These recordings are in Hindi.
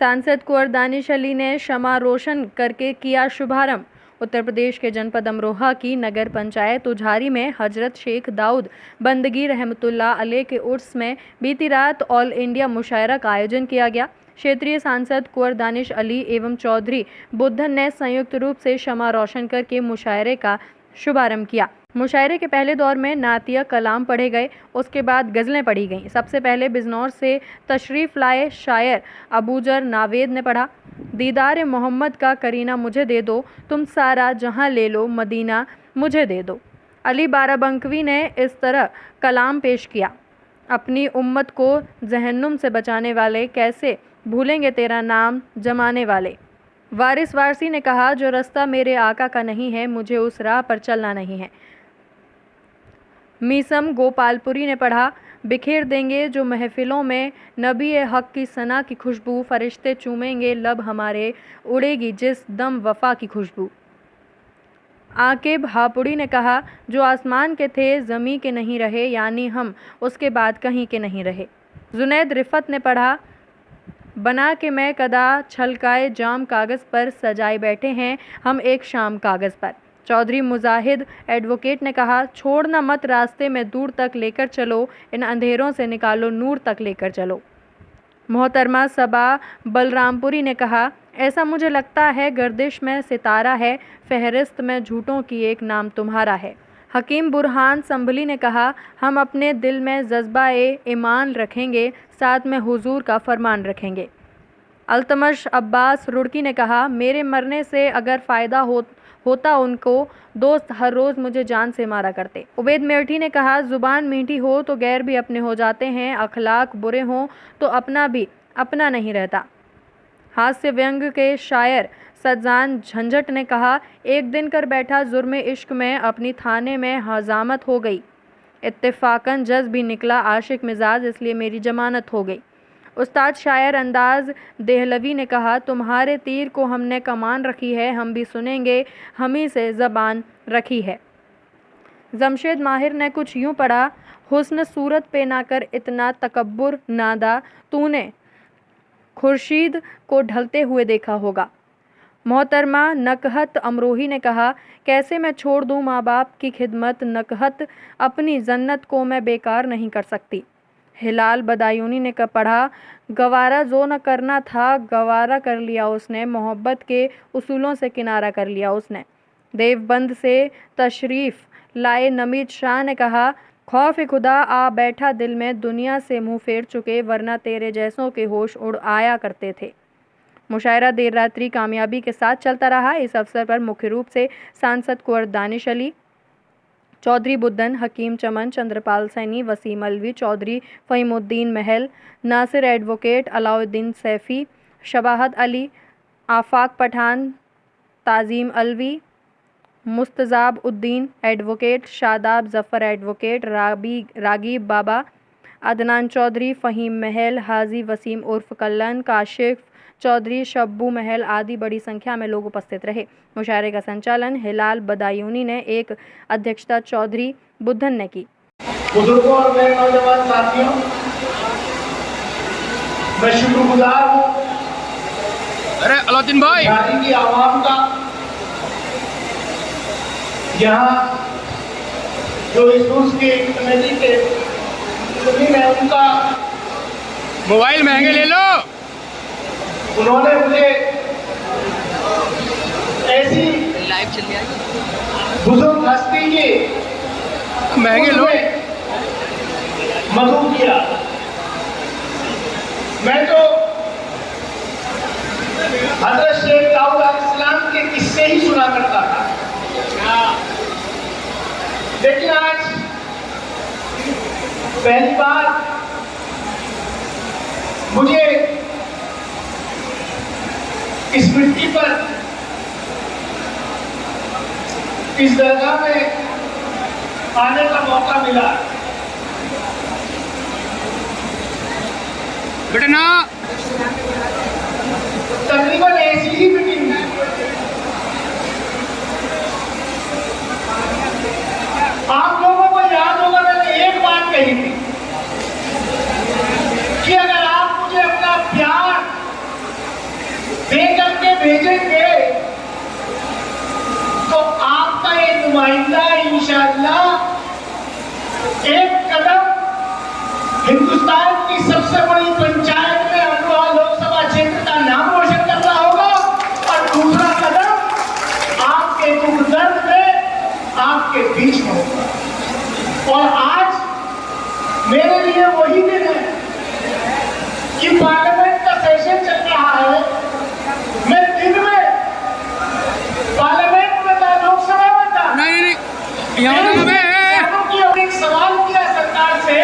सांसद कुंवर दानिश अली ने शमा रोशन करके किया शुभारंभ। उत्तर प्रदेश के जनपद अमरोहा की नगर पंचायत उझारी में हजरत शेख दाऊद बंदगी रहमतुल्लाह अलैह के उर्स में बीती रात ऑल इंडिया मुशायरा का आयोजन किया गया। क्षेत्रीय सांसद कुंवर दानिश अली एवं चौधरी बुद्धन ने संयुक्त रूप से शमा रोशन करके मुशायरे का शुभारंभ किया। मुशायरे के पहले दौर में नातिया कलाम पढ़े गए, उसके बाद गज़लें पढ़ी गईं। सबसे पहले बिजनौर से तशरीफ़ लाए शायर अबूजर नावेद ने पढ़ा, दीदार मोहम्मद का करीना मुझे दे दो, तुम सारा जहां ले लो, मदीना मुझे दे दो। अली बाराबंकवी ने इस तरह कलाम पेश किया, अपनी उम्मत को जहन्नुम से बचाने वाले, कैसे भूलेंगे तेरा नाम जमाने वाले। वारिस वारसी ने कहा, जो रास्ता मेरे आका का नहीं है, मुझे उस राह पर चलना नहीं है। मीसम गोपालपुरी ने पढ़ा, बिखेर देंगे जो महफिलों में नबी हक की सना की खुशबू, फरिश्ते चूमेंगे लब हमारे, उड़ेगी जिस दम वफा की खुशबू। आकिब हापुड़ी ने कहा, जो आसमान के थे ज़मी के नहीं रहे, यानी हम उसके बाद कहीं के नहीं रहे। जुनैद रिफत ने पढ़ा, बना के मैं कदा छलकाए जाम कागज़ पर, सजाए बैठे हैं हम एक शाम कागज़ पर। चौधरी मुजाहिद एडवोकेट ने कहा, छोड़ना मत रास्ते में दूर तक लेकर चलो, इन अंधेरों से निकालो नूर तक लेकर चलो। मोहतरमा सबा बलरामपुरी ने कहा, ऐसा मुझे लगता है गर्दिश में सितारा है, फहरिस्त में झूठों की एक नाम तुम्हारा है। हकीम बुरहान संभली ने कहा, हम अपने दिल में जज्बा-ए ईमान रखेंगे, साथ में हुजूर का फरमान रखेंगे। अल्तमश अब्बास रुड़की ने कहा, मेरे मरने से अगर फ़ायदा होता उनको, दोस्त हर रोज़ मुझे जान से मारा करते। उबैद मेरठी ने कहा, ज़ुबान मीठी हो तो गैर भी अपने हो जाते हैं, अखलाक बुरे हों तो अपना भी अपना नहीं रहता। हास्य व्यंग के शायर सज्जान झंझट ने कहा, एक दिन कर बैठा जुर्म इश्क में, अपनी थाने में हजामत हो गई, इत्तेफाकन जज भी निकला आशिक मिजाज, इसलिए मेरी जमानत हो गई। उस्ताद शायर अंदाज देहलवी ने कहा, तुम्हारे तीर को हमने कमान रखी है, हम भी सुनेंगे, हम ही से ज़बान रखी है। जमशेद माहिर ने कुछ यूँ पढ़ा, हुस्न सूरत पे ना कर इतना तकब्बुर नादा, तूने खुर्शीद को ढलते हुए देखा होगा। मोहतरमा नकहत अमरोही ने कहा, कैसे मैं छोड़ दूँ माँ बाप की खिदमत, नकहत अपनी जन्नत को मैं बेकार नहीं कर सकती। हिलाल बदायूनी ने पढ़ा, गवारा जो न करना था गवारा कर लिया उसने, मोहब्बत के उसूलों से किनारा कर लिया उसने। देवबंद से तशरीफ़ लाए नमीद शाह ने कहा, खौफ खुदा आ बैठा दिल में, दुनिया से मुँह फेर चुके, वरना तेरे जैसों के होश उड़ आया करते थे। मुशायरा देर रात्रि कामयाबी के साथ चलता रहा। इस अवसर पर मुख्य रूप से सांसद कुंवर दानिश अली, चौधरी बुद्धन, हकीम चमन, चंद्रपाल सैनी, वसीम अलवी, चौधरी फ़हीमुद्दीन महल, नासिर एडवोकेट, अलाउद्दीन सैफ़ी, शबाहत अली, आफाक पठान, ताज़ीम अलवी, मुस्तजाब उद्दीन एडवोकेट, शादाब ज़फ़र एडवोकेट, रागीब बाबा, अदनान चौधरी, फ़हीम महल, हाजी वसीम उर्फ कल्लन, काशिफ चौधरी, शब्बू महल आदि बड़ी संख्या में लोग उपस्थित रहे। मुशायरे का संचालन हिलाल बदायूनी ने, एक अध्यक्षता चौधरी बुद्धन ने की। बुजुर्गों और मेरे नौजवान साथियों, मैं शुक्रगुजार हूँ अरे अलाउद्दीन भाई की आवाम का, यहाँ जो इस रूस की कमेटी के है उनका, मोबाइल महंगे ले लो। उन्होंने मुझे ऐसी लाइव चल रही है बुजुर्ग हस्ती की महंगे लो मधु किया। मैं तो हजरत शेख दाऊद अलैहिस्सलाम के किस्से ही सुना करता था, लेकिन आज पहली बार मुझे इस मिट्टी पर, इस दरगाह में आने का मौका मिला। बेटा तकरीबन ऐसी ही मीटिंग आप लोगों को याद होगा, मैंने एक बात कही थी कि अगर आप मुझे अपना प्यार मेरे लिए वही दिन है कि पार्लियामेंट का सेशन चल रहा है। मैं दिन में पार्लियामेंट में था, लोकसभा में था। नहीं यहाँ किसानों की अब एक सवाल किया सरकार से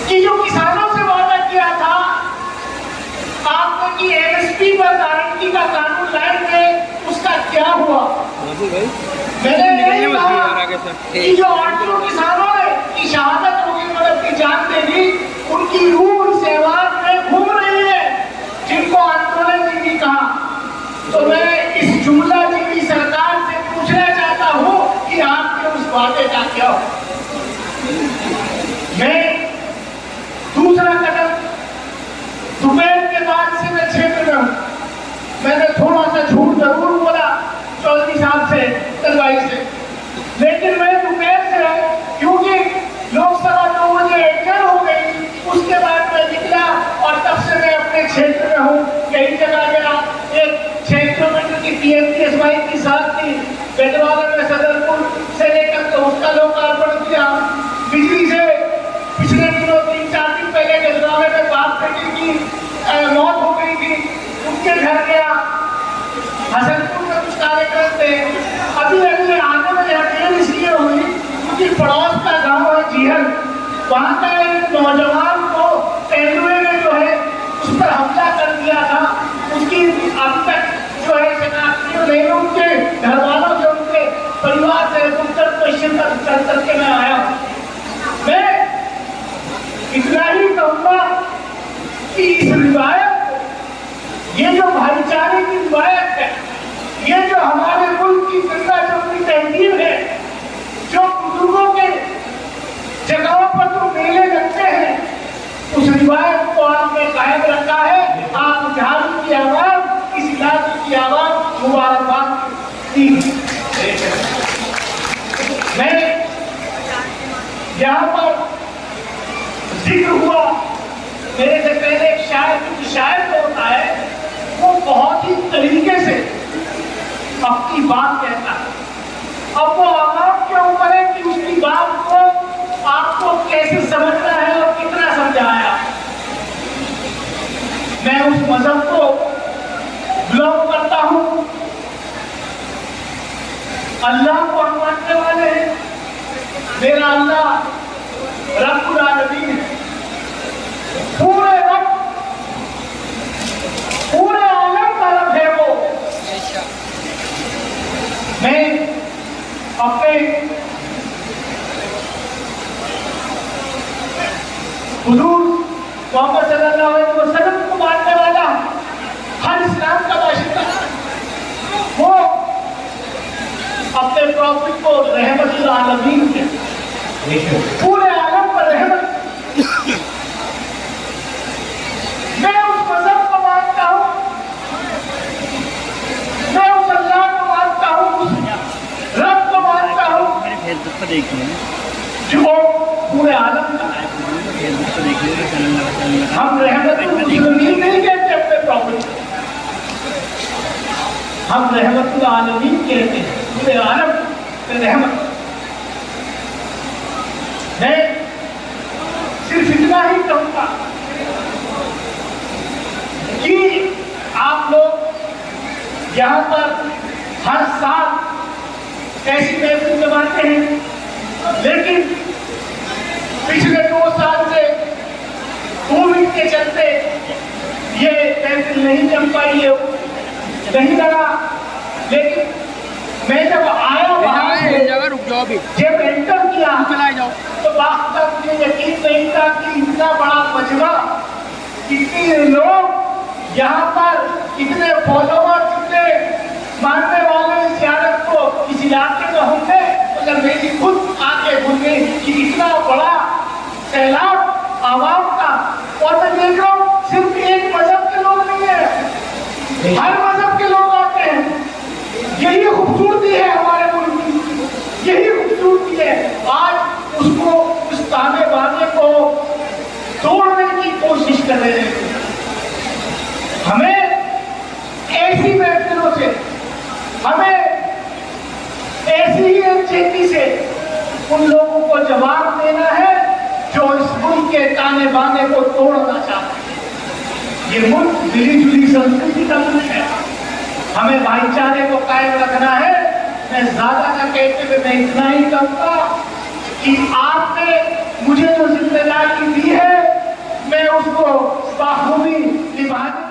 कि जो किसानों से वादा किया था आपने कि एमएसपी पर गारंटी का कानून लाएंगे, उसका क्या हुआ? मैंने नहीं कहा कि जो 800 किसानों ने की शहादत होगी, मतलब की जान देगी, उनकी रूह इस ऐवान में घूम रही है जिनको आंदोलन ने नहीं कहा। तो मैं इस जुमला जीवी सरकार से पूछना चाहता हूँ कि आपके उस वादे का क्या हो? मैं दूसरा कदम दोपहर के बाद से मैं क्षेत्र में हूँ। मैंने थोड़ा सा झूठ जरूर बोला चौधरी साहब से, तलवाई से, लेकिन मैं दोपहर से हूँ क्योंकि लोकसभा 2 बजे एडजर्न हो गई। उसके बाद मैं निकला और तब से मैं अपने क्षेत्र में हूँ। कई जगह गया, एक 6 किलोमीटर की पीएमपीएसवाई की साथ थी बेटवाला में, सदरपुर से लेकर तो उसका लोकार्पण किया। बिजली से पिछले दिनों 3-4 दिन पहले गजरावे में बाप बेटी की मौत हो गई थी, उनके घर गया। हसनपुर में कुछ कार्यक्रम थे। अभी अगले आने में यह देर इसलिए हुई क्योंकि पड़ोस का गांव है जीहल, वहां का एक नौजवान को तेंदुए ने जो है उस पर हमला कर दिया था। उसकी अब तक जो है शनाख्ती नहीं, उनके घर वालों से, उनके परिवार से उत्तर क्वेश्चन का उत्तर करके मैं आया हूँ। मैं इतना ही कहूँगा कि इस रिवायत, ये जो भाईचारे की रिवायत है, ये जो हमारे मुल्क की जिंदा जमती तहजीब है, जो बुजुर्गों के जगहों पर जो मेले लगते हैं, उस रिवायत को आपने कायम रखा है। आप झारखंड की आवाज, इस इलाके की आवाज मुबारकबाद दी। मैं यहाँ पर जिक्र हुआ मेरे से पहले एक शायर, क्योंकि शायर जो होता है वो बहुत ही तरीके से अपनी बात कहता है। अब वो आवाम के ऊपर है कि उसकी बात को आपको कैसे समझना है और कितना समझाया। मैं उस मजहब को बिलोंग करता हूं, अल्लाह को हम मानने वाले हैं। मेरा अल्लाह रब्बुल आलमीन है, पूरे रब, पूरे आलम का रब है वो। मैं अपने हुजूर मोहम्मद सल्लल्लाहु अलैहि वसल्लम को मानने वाला, हर इस्लाम का बाशिंदा, वो अपने प्रॉफिट को रहमतुल आलमीन के, पूरे आलम पर रहमत। मैं उस मजहब को मानता हूँ, मैं उस अल्लाह को मानता हूँ, उस रब को मानता हूँ जो पूरे आलम का है। हम रहमतुल मुस्लिमीन नहीं कहते अपने प्रॉफिट, हम रहमतुल आलमीन कहते हैं, पूरे आलम में रहमत। मैं सिर्फ इतना ही कहूँगा कि आप लोग यहाँ पर हर साल ऐसी महफिल जमाते हैं, लेकिन पिछले 2 साल से कोविड के चलते ये महफिल नहीं जम पाई है, नहीं लगा। लेकिन मैं जब आया जब एंटर किया तो बात मुझे यकीन नहीं था कि इतना बड़ा मजमा, इतने लोग यहाँ पर, इतने फॉलोअर्स, इतने मानने वाले ज़ियारत को इस इलाके में होंगे। तो जब मेरी खुद आंखें खुल गई कि इतना बड़ा सैलाब आवाम का, और मैं देख रहा हूँ सिर्फ एक मजहब के लोग नहीं है, हर मजहब के लोग आते हैं। यही खूबसूरती है हमारे मुल्क की, यही खूबसूरती है। आज उसको, उस ताने बाने को तोड़ने की कोशिश कर रहे हैं। हमें ऐसी महफिलों से, हमें ऐसी ही चेती से उन लोगों को को जवाब देना है जो इस मुल्क के ताने बाने को तोड़ना चाहते हैं। ये मुल्क मिली जुली संस्कृति का मुल्क है, हमें भाईचारे को कायम रखना है। मैं ज्यादा न कहते हुए मैं इतना ही कहूंगा कि आपने मुझे जो जिम्मेदारी दी है मैं उसको बाखूबी निभाने